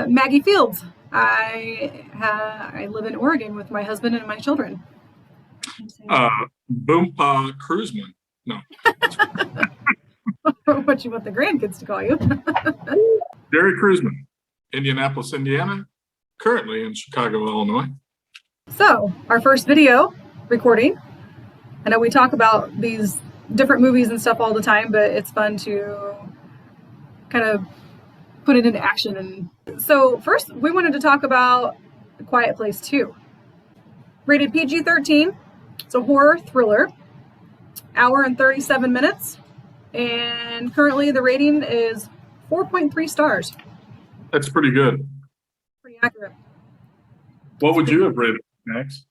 Maggie Fields. I live in Oregon with my husband and my children. Boompa Kreuzman. No. What you want the grandkids to call you? Jerry Kreuzman, Indianapolis, Indiana, currently in Chicago, Illinois. So, our first video recording. I know we talk about these different movies and stuff all the time, but it's fun to kind of put it into action. And so first we wanted to talk about A Quiet Place 2. Rated PG-13. It's a horror thriller. Hour and 37 minutes. And currently the rating is 4.3 stars. That's pretty good. Pretty accurate. What would you have rated, Max?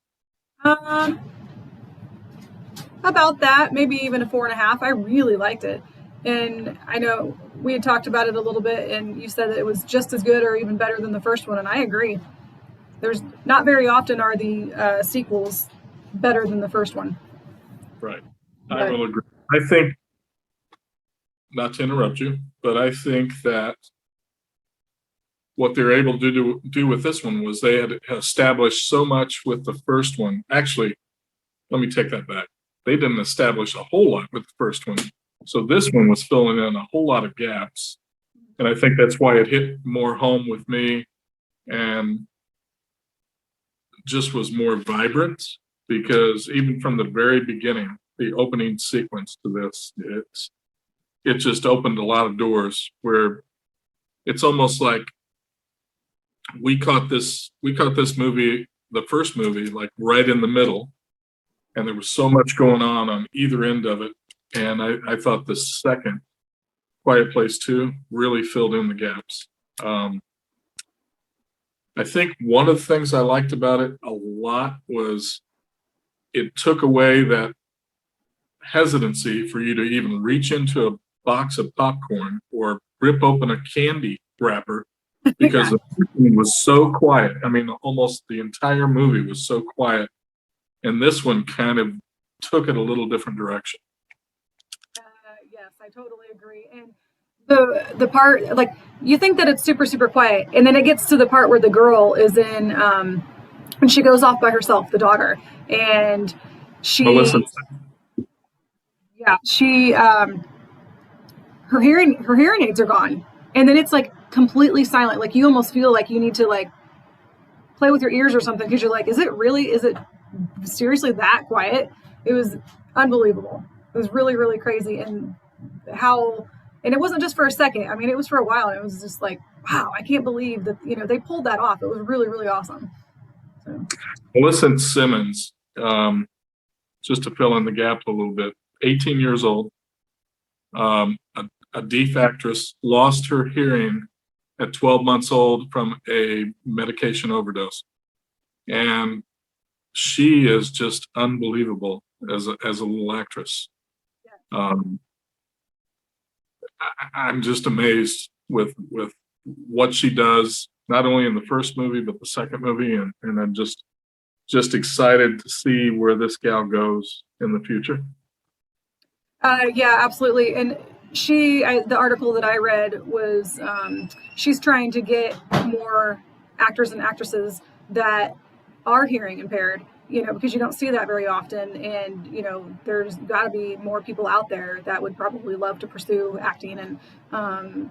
About that, maybe even a 4.5. I really liked it. And I know we had talked about it a little bit, and you said that it was just as good or even better than the first one, and I agree. There's not very often are the sequels better than the first one. Right. I will agree. I think, not to interrupt you, but I think that what they're able to do with this one was they had established so much with the first one. Actually, let me take that back. They didn't establish a whole lot with the first one. So this one was filling in a whole lot of gaps. And I think that's why it hit more home with me and just was more vibrant, because even from the very beginning, the opening sequence to this, it just opened a lot of doors where it's almost like we caught this movie, the first movie, like right in the middle. And there was so much going on either end of it. And I thought the second, Quiet Place 2, really filled in the gaps. I think one of the things I liked about it a lot was it took away that hesitancy for you to even reach into a box of popcorn or rip open a candy wrapper, because the movie was so quiet. I mean, almost the entire movie was so quiet. And this one kind of took it a little different direction. Yes, I totally agree. And the part, like, you think that it's super, super quiet. And then it gets to the part where the girl is in, when she goes off by herself, the daughter. And Melissa. Yeah, her hearing aids are gone. And then it's like completely silent. Like you almost feel like you need to like play with your ears or something, because you're like, is it seriously that quiet? It was unbelievable. It was really, really crazy. And it wasn't just for a second. I mean, it was for a while, and it was just like, wow, I can't believe that, they pulled that off. It was really, really awesome. So. Melissa Simmons, just to fill in the gap a little bit, 18 years old, a deaf actress, lost her hearing at 12 months old from a medication overdose. And she is just unbelievable as a little actress. I'm just amazed with what she does, not only in the first movie but the second movie, and I'm just excited to see where this gal goes in the future. Yeah, absolutely. And the article that I read was she's trying to get more actors and actresses that are hearing impaired, because you don't see that very often. And, there's got to be more people out there that would probably love to pursue acting. And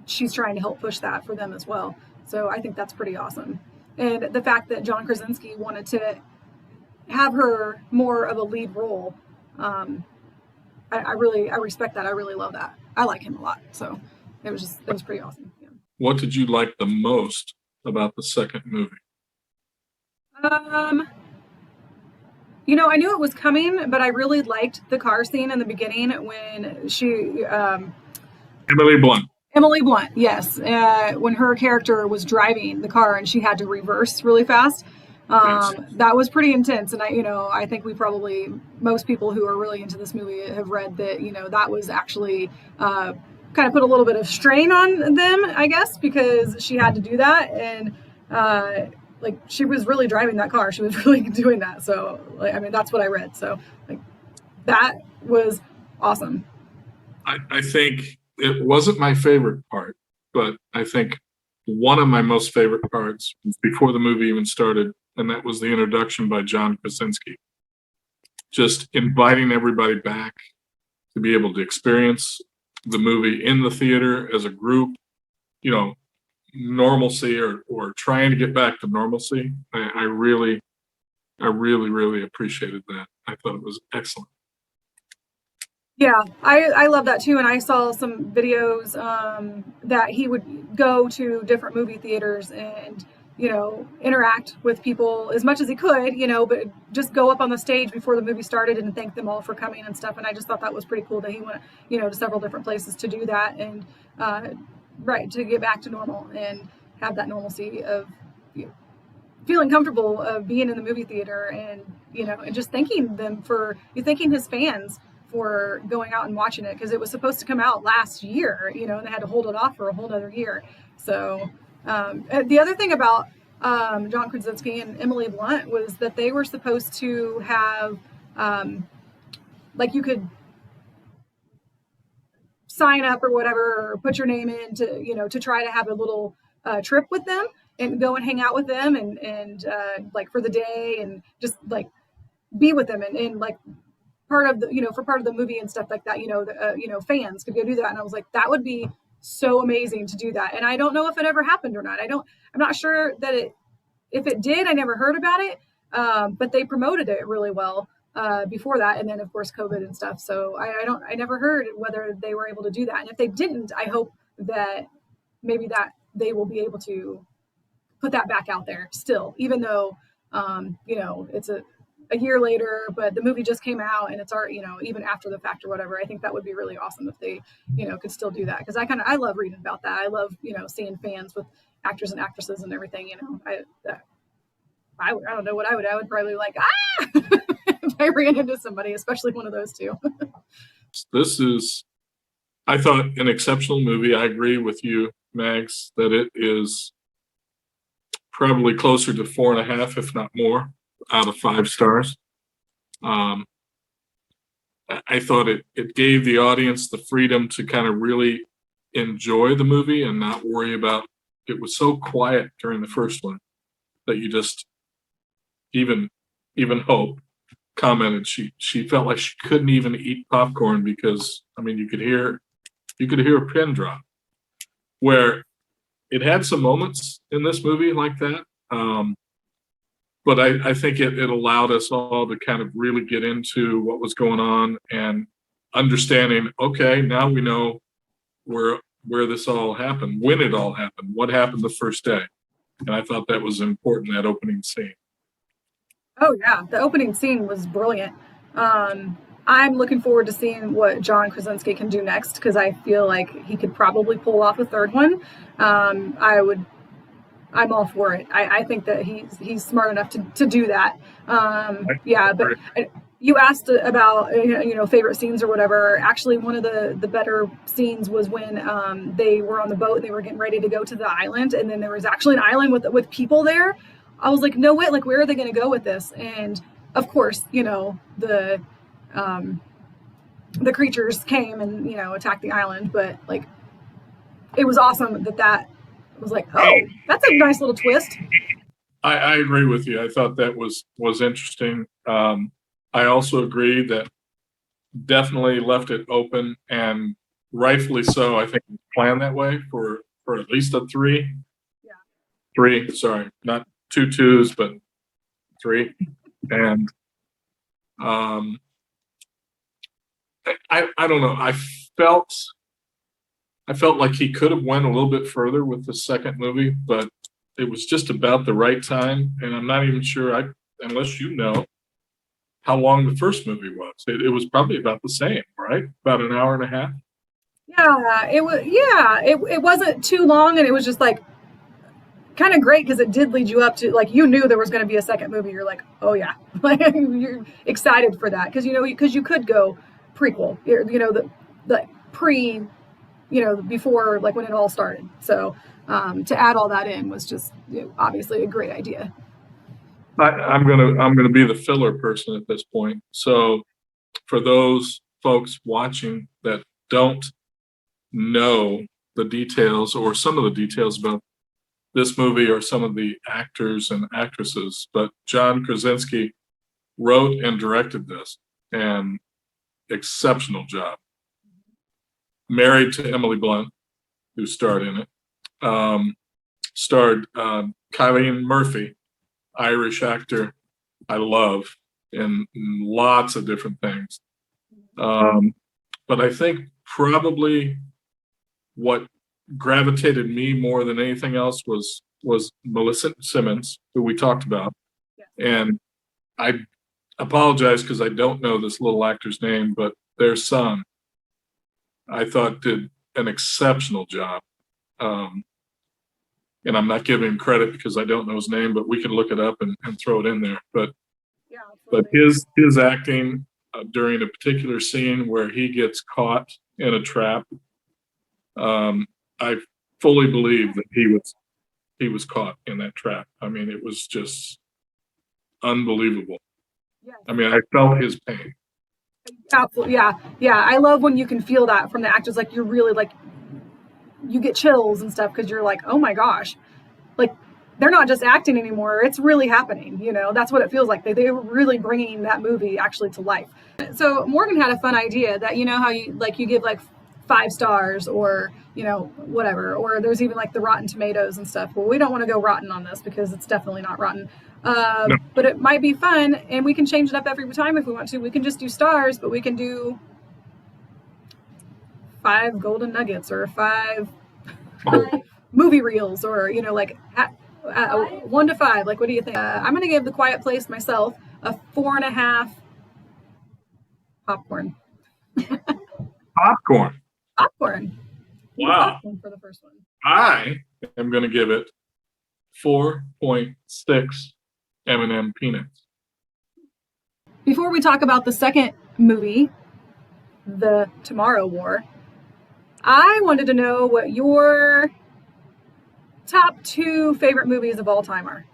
she's trying to help push that for them as well. So I think that's pretty awesome. And the fact that John Krasinski wanted to have her more of a lead role, I respect that. I really love that. I like him a lot. So it was pretty awesome. Yeah. What did you like the most about the second movie? I knew it was coming, but I really liked the car scene in the beginning when she, Emily Blunt, yes. When her character was driving the car and she had to reverse really fast. That was pretty intense. And I think most people who are really into this movie have read that, that was actually, kind of put a little bit of strain on them, I guess, because she had to do that. And, she was really driving that car. She was really doing that. So, that's what I read. So, that was awesome. I think it wasn't my favorite part, but I think one of my most favorite parts was before the movie even started, and that was the introduction by John Krasinski. Just inviting everybody back to be able to experience the movie in the theater as a group, you know, normalcy or trying to get back to normalcy. I really appreciated that. I thought it was excellent. Yeah, I love that too. And I saw some videos that he would go to different movie theaters and, you know, interact with people as much as he could, you know, but just go up on the stage before the movie started and thank them all for coming and stuff. And I just thought that was pretty cool that he went, you know, to several different places to do that and, right, to get back to normal and have that normalcy of, you know, feeling comfortable of being in the movie theater and, you know, and just thanking his fans for going out and watching it, because it was supposed to come out last year, you know, and they had to hold it off for a whole nother year. So the other thing about John Krasinski and Emily Blunt was that they were supposed to have like you could sign up or whatever, or put your name in to, you know, to try to have a little trip with them and go and hang out with them and like for the day and just like be with them and like part of the, you know, for part of the movie and stuff like that, you know, fans could go do that. And I was like, that would be so amazing to do that. And I don't know if it ever happened or not. I'm not sure that if it did, I never heard about it. But they promoted it really well before that. And then of course, COVID and stuff. So I never heard whether they were able to do that. And if they didn't, I hope that maybe that they will be able to put that back out there still, even though, you know, it's a year later, but the movie just came out and it's already, you know, even after the fact or whatever. I think that would be really awesome if they, you know, could still do that, because I love reading about that. I love, you know, seeing fans with actors and actresses and everything. You know, I don't know what I would probably like if I ran into somebody, especially one of those two. This is, I thought, an exceptional movie. I agree with you, Mags, that it is probably closer to 4.5, if not more, out of 5 stars. I thought it gave the audience the freedom to kind of really enjoy the movie and not worry about, it was so quiet during the first one that you just, even Hope commented she felt like she couldn't even eat popcorn because, I mean, you could hear a pin drop. Where it had some moments in this movie like that. But I think it allowed us all to kind of really get into what was going on and understanding, okay, now we know where this all happened, when it all happened, what happened the first day. And I thought that was important, that opening scene. Oh yeah, the opening scene was brilliant. I'm looking forward to seeing what John Krasinski can do next, because I feel like he could probably pull off a third one. I'm all for it. I think that he's smart enough to do that. Yeah, but you asked about, you know, favorite scenes or whatever. Actually, one of the better scenes was when they were on the boat and they were getting ready to go to the island, and then there was actually an island with people there. I was like, no way, like, where are they going to go with this? And of course, you know, the creatures came and, you know, attacked the island, but like, it was awesome that was like, oh, that's a nice little twist. I agree with you. I thought that was interesting. I also agree that definitely left it open, and rightfully so. I think it's planned that way for at least a 3. Yeah. 3, sorry, not 2 2s, but 3. And I don't know. I felt like he could have went a little bit further with the second movie, but it was just about the right time. And I'm not even sure, unless you know, how long the first movie was. It was probably about the same, right? About an hour and a half. Yeah, it was. Yeah, it wasn't too long, and it was just like kind of great because it did lead you up to, like, you knew there was going to be a second movie. You're like, oh yeah, like you're excited for that because you could go prequel, you know, the pre, you know, before, like when it all started. So to add all that in was just, you know, obviously a great idea. I'm gonna be the filler person at this point. So for those folks watching that don't know the details or some of the details about this movie are some of the actors and actresses, but John Krasinski wrote and directed this, and exceptional job. Married to Emily Blunt, who starred in it. Starred Cillian Murphy, Irish actor I love in lots of different things. But I think probably what gravitated me more than anything else was Melissa Simmons, who we talked about. Yeah. And I apologize because I don't know this little actor's name, but their son, I thought, did an exceptional job. And I'm not giving him credit because I don't know his name, but we can look it up and throw it in there. But his acting during a particular scene where he gets caught in a trap, I fully believe that he was caught in that trap. I mean, it was just unbelievable. Yeah. I mean, I felt his pain. Absolutely, yeah. I love when you can feel that from the actors. Like, you're really like, you get chills and stuff because you're like, oh my gosh, like, they're not just acting anymore. It's really happening. That's what it feels like. They were really bringing that movie actually to life. So Morgan had a fun idea that, how you give like 5 stars or, whatever, or there's even like the Rotten Tomatoes and stuff. Well, we don't want to go rotten on this because it's definitely not rotten. No. But it might be fun, and we can change it up every time if we want to. We can just do stars, but we can do 5 golden nuggets or 5 movie reels, or like 1 to 5. Like, what do you think? I'm gonna give The Quiet Place myself a 4.5 popcorn. Popcorn. Wow. Popcorn for the first one. I am gonna give it 4.6 M&M peanuts. Before we talk about the second movie, The Tomorrow War, I wanted to know what your top 2 favorite movies of all time are.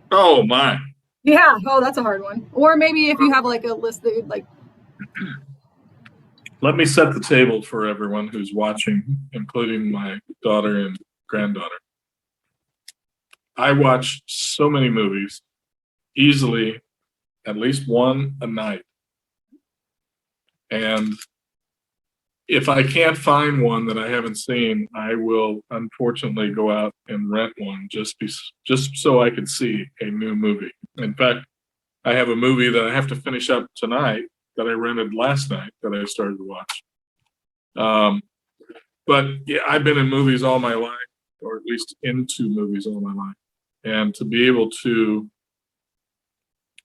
Oh my. Yeah. Oh, that's a hard one. Or maybe if you have like a list that you'd like. Let me set the table for everyone who's watching, including my daughter and granddaughter. I watch so many movies, easily at least one a night. And if I can't find one that I haven't seen, I will unfortunately go out and rent one just so I can see a new movie. In fact, I have a movie that I have to finish up tonight that I rented last night that I started to watch. But yeah, I've been in movies all my life, or at least into movies all my life. And to be able to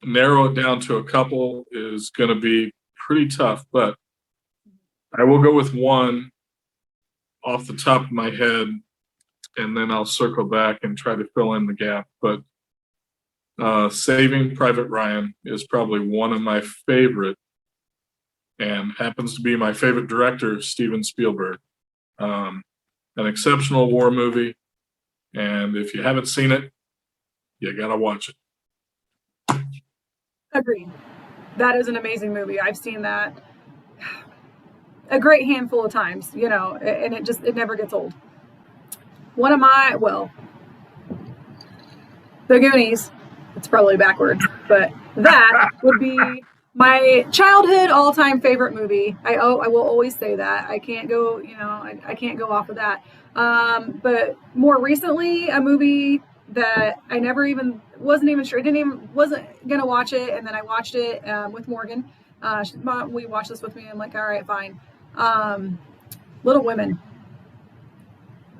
narrow it down to a couple is going to be pretty tough, but I will go with one off the top of my head, and then I'll circle back and try to fill in the gap. But Saving Private Ryan is probably one of my favorite, and happens to be my favorite director, Steven Spielberg. An exceptional war movie, and if you haven't seen it, you gotta watch it. Agreed. That is an amazing movie. I've seen that a great handful of times, and it never gets old. One of The Goonies, it's probably backwards, but that would be my childhood all-time favorite movie. I will always say that. I can't go, I can't go off of that. But more recently, a movie that I wasn't even sure, wasn't gonna watch it, and then I watched it with Morgan. We watched this with me. I'm like, all right, fine. Little Women.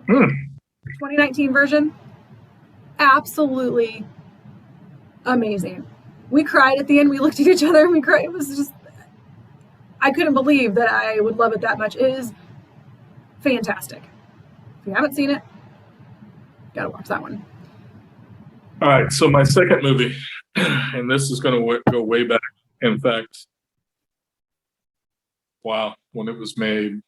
2019 version. Absolutely amazing. We cried at the end. We looked at each other and we cried. It was just, I couldn't believe that I would love it that much. It is fantastic. If you haven't seen it, gotta watch that one. All right, so my second movie, and this is going to go way back. In fact, wow, when it was made,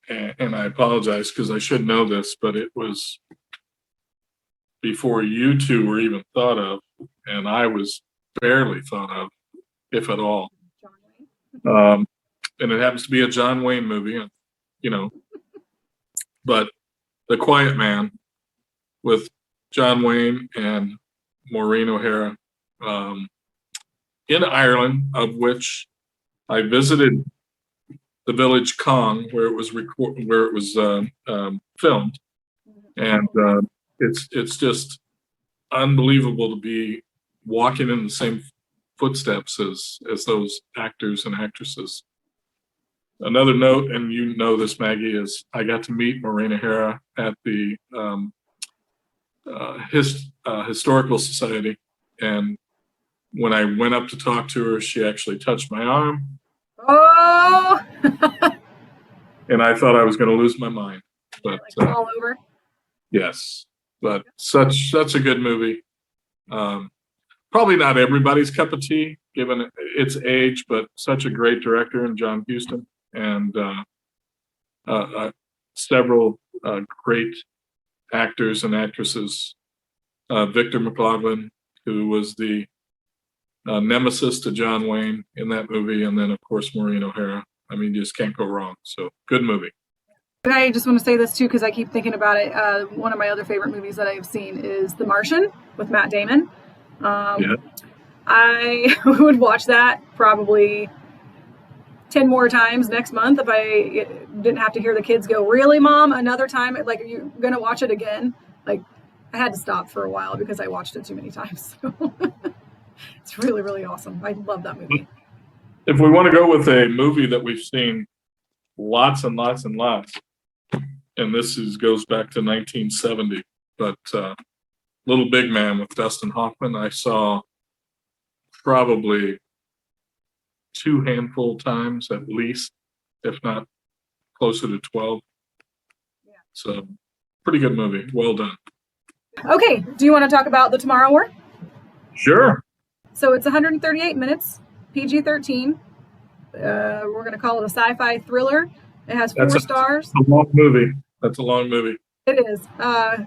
and I apologize because I should know this, but it was before you two were even thought of, and I was barely thought of, if at all. And it happens to be a John Wayne movie, But The Quiet Man with John Wayne and Maureen O'Hara, in Ireland, of which I visited the village Kong, where it was filmed, and it's just unbelievable to be walking in the same footsteps as those actors and actresses. Another note, and you know this, Maggie, is I got to meet Maureen O'Hara at the Historical Society, and when I went up to talk to her, she actually touched my arm. Oh! And I thought I was going to lose my mind, but all over. Yes, but such a good movie. Probably not everybody's cup of tea, given its age, but such a great director in John Huston, and several great actors and actresses. Victor McLaglen, who was the nemesis to John Wayne in that movie, and then of course Maureen O'Hara. I mean, you just can't go wrong. So good movie. And I just want to say this too, because I keep thinking about it. One of my other favorite movies that I've seen is The Martian with Matt Damon. I would watch that probably 10 more times next month if I didn't have to hear the kids go, "Really, Mom? Another time? Like, are you going to watch it again?" Like, I had to stop for a while because I watched it too many times. So it's really, really awesome. I love that movie. If we want to go with a movie that we've seen lots and lots and lots, and this goes back to 1970, but Little Big Man with Dustin Hoffman, I saw probably 2 handful times at least, if not closer to 12. Yeah. So pretty good movie. Well done. Okay. Do you want to talk about The Tomorrow War? Sure. So it's 138 minutes, PG-13. We're going to call it a sci-fi thriller. It has 4 stars. That's a long movie. That's a long movie. It is.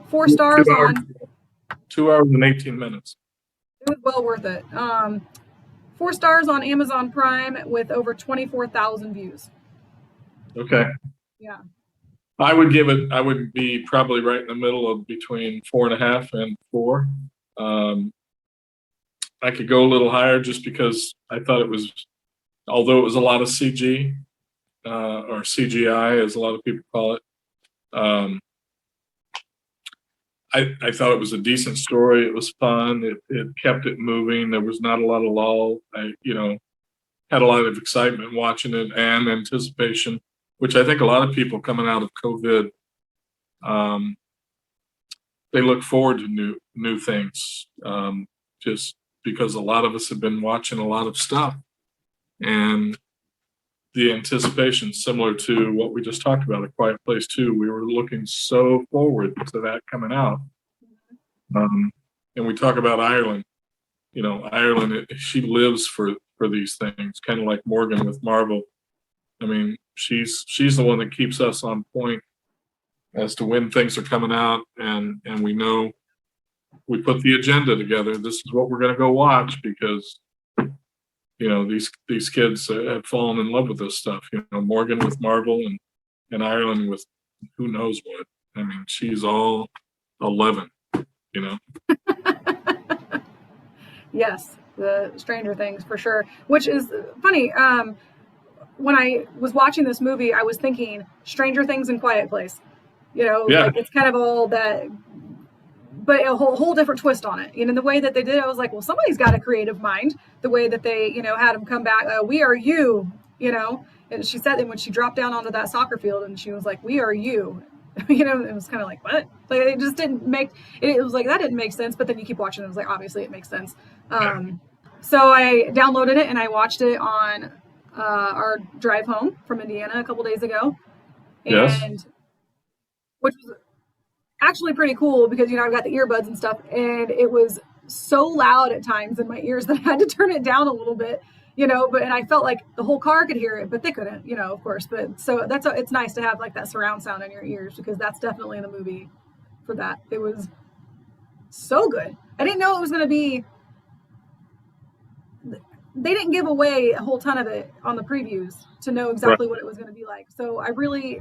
4 stars 2 hours, on. 2 hours and 18 minutes. It was well worth it. 4 stars on Amazon Prime with over 24,000 views. Okay. Yeah. I would be probably right in the middle of between 4.5 and 4. I could go a little higher just because I thought it was, although it was a lot of CG, or CGI, as a lot of people call it. I thought it was a decent story. It was fun. It kept it moving. There was not a lot of lull. I had a lot of excitement watching it and anticipation, which I think a lot of people coming out of COVID, they look forward to new things, just because a lot of us have been watching a lot of stuff, and the anticipation, similar to what we just talked about, A Quiet Place 2, we were looking so forward to that coming out. And we talk about Ireland. Ireland, she lives for these things, kind of like Morgan with Marvel. I mean, she's the one that keeps us on point as to when things are coming out, and we know we put the agenda together. This is what we're going to go watch because these kids have fallen in love with this stuff. Morgan with Marvel and Ireland with who knows what. I mean, she's all 11. Yes, the Stranger Things for sure. Which is funny. When I was watching this movie, I was thinking Stranger Things and Quiet Place. Like it's kind of all that, but a whole different twist on it. The way that they did it, I was like, well, somebody's got a creative mind. The way that they, had them come back, "We are you," and she said that when she dropped down onto that soccer field and she was like, "We are you." It was kind of like, what? Like, it just didn't make it. It was like, that didn't make sense. But then you keep watching it, it was like, obviously it makes sense. So I downloaded it and I watched it on our drive home from Indiana a couple days ago. And which was actually pretty cool because, I've got the earbuds and stuff, and it was so loud at times in my ears that I had to turn it down a little bit, and I felt like the whole car could hear it, but they couldn't, of course. But so it's nice to have like that surround sound in your ears, because that's definitely in the movie for that. It was so good. I didn't know it was going to be they didn't give away a whole ton of it on the previews to know exactly what it was going to be like. So I really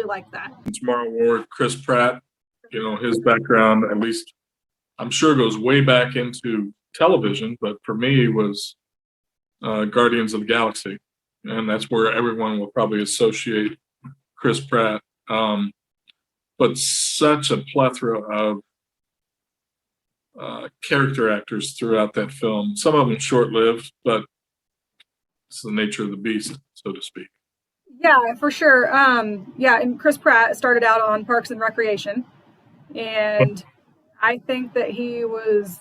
liked that. Tomorrow War, Chris Pratt, his background, at least I'm sure goes way back into television, but for me was Guardians of the Galaxy. And that's where everyone will probably associate Chris Pratt. But such a plethora of character actors throughout that film. Some of them short-lived, but it's the nature of the beast, so to speak. Yeah, for sure. And Chris Pratt started out on Parks and Recreation, and I think that he was,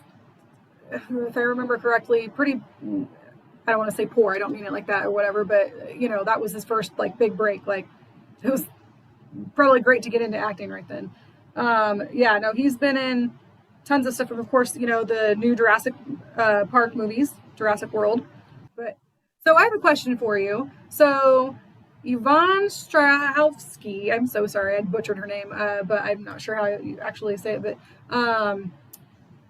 if I remember correctly, pretty, I don't want to say poor, I don't mean it like that or whatever, but that was his first like big break. Like, it was probably great to get into acting right then. He's been in tons of stuff. Of course, the new Jurassic Park movies, Jurassic World. But so I have a question for you. So Yvonne Strahovski, I'm so sorry, I butchered her name, but I'm not sure how you actually say it. But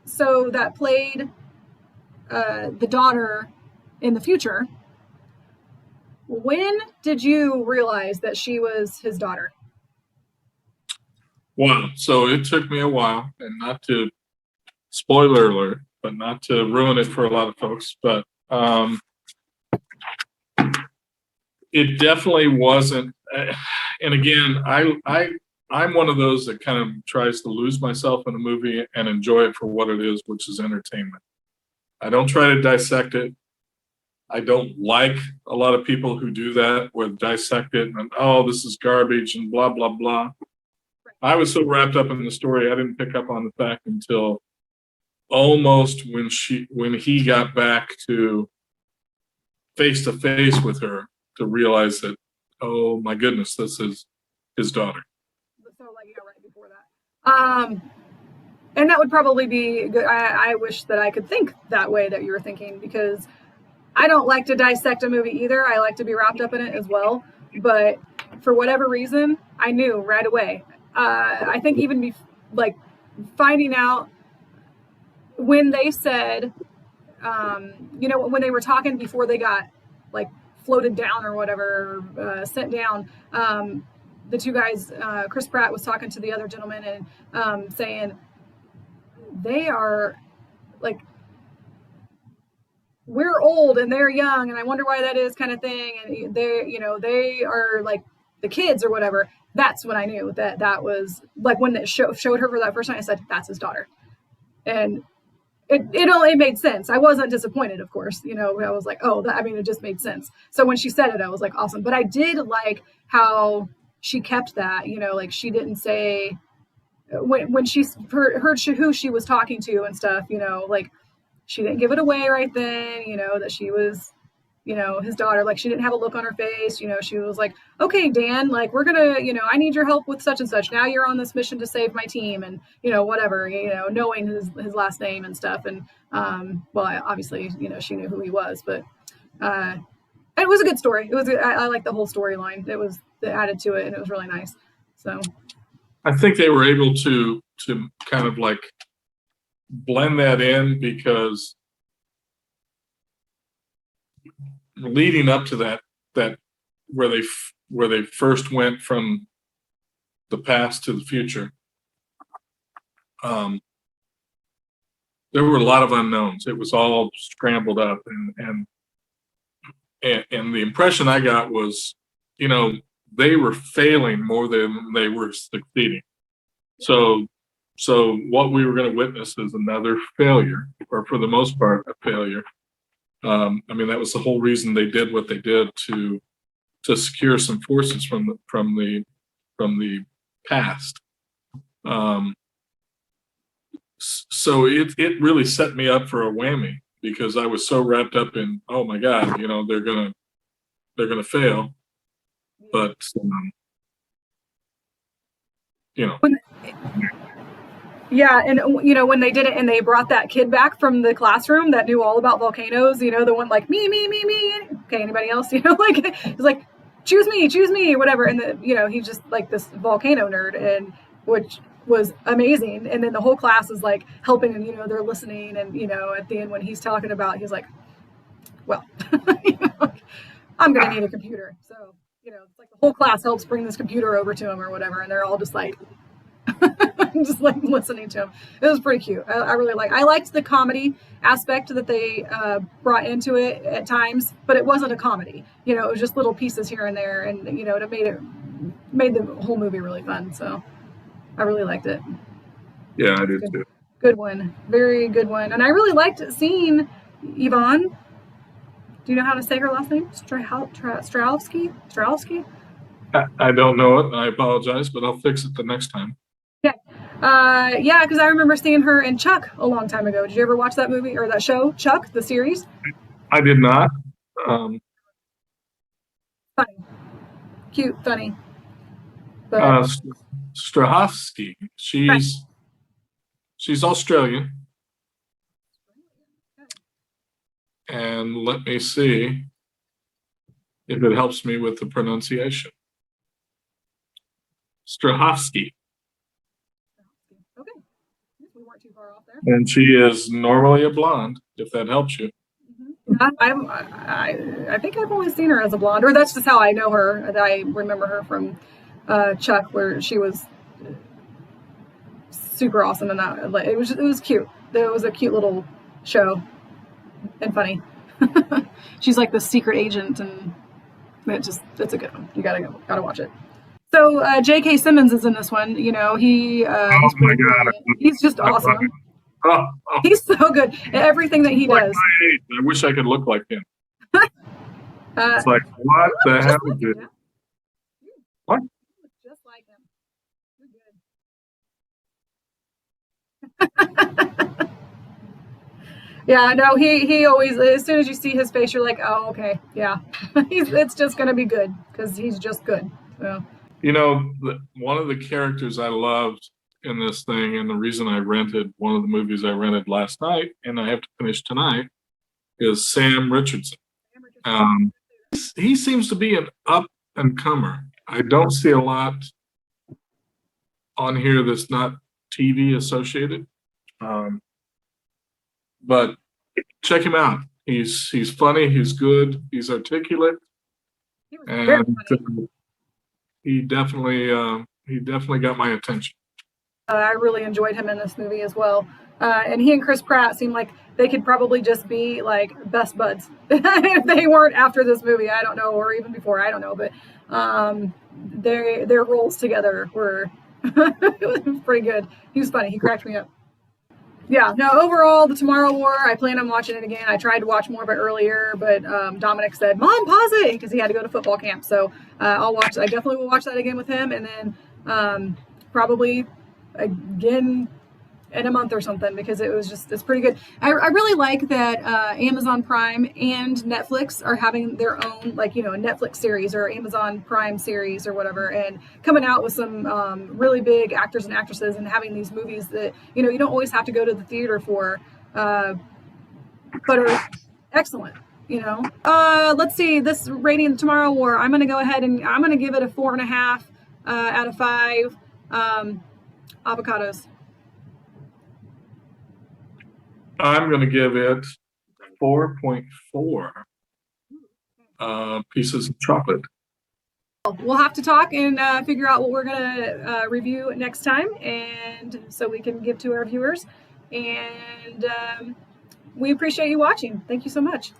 so that played the daughter in the future. When did you realize that she was his daughter? Wow. So it took me a while, and not to spoiler alert, but not to ruin it for a lot of folks, but it definitely wasn't. And again, I'm one of those that kind of tries to lose myself in a movie and enjoy it for what it is, which is entertainment. I don't try to dissect it. I don't like a lot of people who do that, where dissect it and, oh, this is garbage and blah, blah, blah. I was so wrapped up in the story, I didn't pick up on the fact until almost when he got back to face with her to realize that, oh my goodness, this is his daughter. So right before that. And that would probably be good. I wish that I could think that way that you were thinking, because I don't like to dissect a movie either. I like to be wrapped up in it as well. But for whatever reason, I knew right away. I think even finding out when they said, when they were talking before they got floated down or whatever, sent down, the two guys, Chris Pratt was talking to the other gentleman and saying, they are we're old and they're young, and I wonder why that is, kind of thing. And they are like the kids or whatever. That's when I knew that was when it showed her for that first time. I said, that's his daughter. And it made sense. I wasn't disappointed, of course. I was like, oh, it just made sense. So when she said it, I was like, awesome. But I did like how she kept that, she didn't say, when she heard who she was talking to and stuff, she didn't give it away right then, that she was, his daughter. She didn't have a look on her face. She was like, okay, Dan, we're gonna, I need your help with such and such. Now you're on this mission to save my team, and whatever, knowing his last name and stuff. And obviously, she knew who he was, but it was a good story. It was, I like the whole storyline. It was added to it, and it was really nice. So I think they were able to kind of blend that in, because leading up to that where they first went from the past to the future, there were a lot of unknowns. It was all scrambled up, and the impression I got was, they were failing more than they were succeeding. So what we were going to witness is another failure, or for the most part, a failure. That was the whole reason they did what they did, to secure some forces from the past. So it really set me up for a whammy, because I was so wrapped up in, oh my God, they're gonna fail, but Yeah, and when they did it and they brought that kid back from the classroom that knew all about volcanoes, the one me. Okay, anybody else? He's like, choose me, whatever. And he's just this volcano nerd, and which was amazing. And then the whole class is helping, and they're listening, and at the end when he's talking about, he's like, well, you know, I'm going to need a computer. So, you know, it's like the whole class helps bring this computer over to him or whatever. And they're all just like, just like listening to him. It was pretty cute. I really I liked the comedy aspect that they brought into it at times, but it wasn't a comedy. You know, it was just little pieces here and there, and you know, it made the whole movie really fun. So I really liked it. Yeah, I did too. Good one, very good one, and I really liked seeing Yvonne. Do you know how to say her last name? Strahovski? I don't know it. I apologize, but I'll fix it the next time. Yeah, because I remember seeing her in Chuck a long time ago. Did you ever watch that movie or that show, Chuck, the series? I did not. Funny. Cute, funny. But Strahovski. She's Australian. And let me see if it helps me with the pronunciation. Strahovski. Okay. We weren't too far off there. And she is normally a blonde, if that helps you. I think I've only seen her as a blonde, or that's just how I know her. I remember her from Chuck, where she was super awesome in that. Like, it was cute. It was a cute little show and funny. She's like the secret agent, and it's a good one. You gotta watch it. So J.K. Simmons is in this one. You know, he's my God, he's just awesome. Oh. He's so good at everything that he does. I wish I could look like him. It's like, what the hell, dude? What? Just like him. You're good. Yeah, no, he always, as soon as you see his face, you're like, oh, okay, yeah. It's just going to be good because he's just good. So. You know, one of the characters I loved in this thing, and the reason I rented one of the movies I rented last night, and I have to finish tonight, is Sam Richardson. He seems to be an up-and-comer. I don't see a lot on here that's not TV associated. But check him out. He's funny. He's good. He's articulate, and he definitely got my attention. I really enjoyed him in this movie as well. And he and Chris Pratt seem like they could probably just be like best buds if they weren't after this movie. I don't know, or even before. I don't know, but their roles together were it was pretty good. He was funny. He cracked me up. Yeah, no, overall, The Tomorrow War, I plan on watching it again. I tried to watch more of it earlier, but Dominic said, Mom, pause it, because he had to go to football camp. So I definitely will watch that again with him, and then probably again in a month or something, because it's pretty good. I really like that Amazon Prime and Netflix are having their own, like, you know, Netflix series or Amazon Prime series or whatever, and coming out with some really big actors and actresses, and having these movies that, you know, you don't always have to go to the theater for, but are excellent, you know. Let's see, this rating, Tomorrow War, I'm going to go ahead and I'm going to give it a 4.5 out of 5 avocados. I'm going to give it 4.4 pieces of chocolate. We'll have to talk and figure out what we're going to review next time, and so we can give to our viewers. And we appreciate you watching. Thank you so much.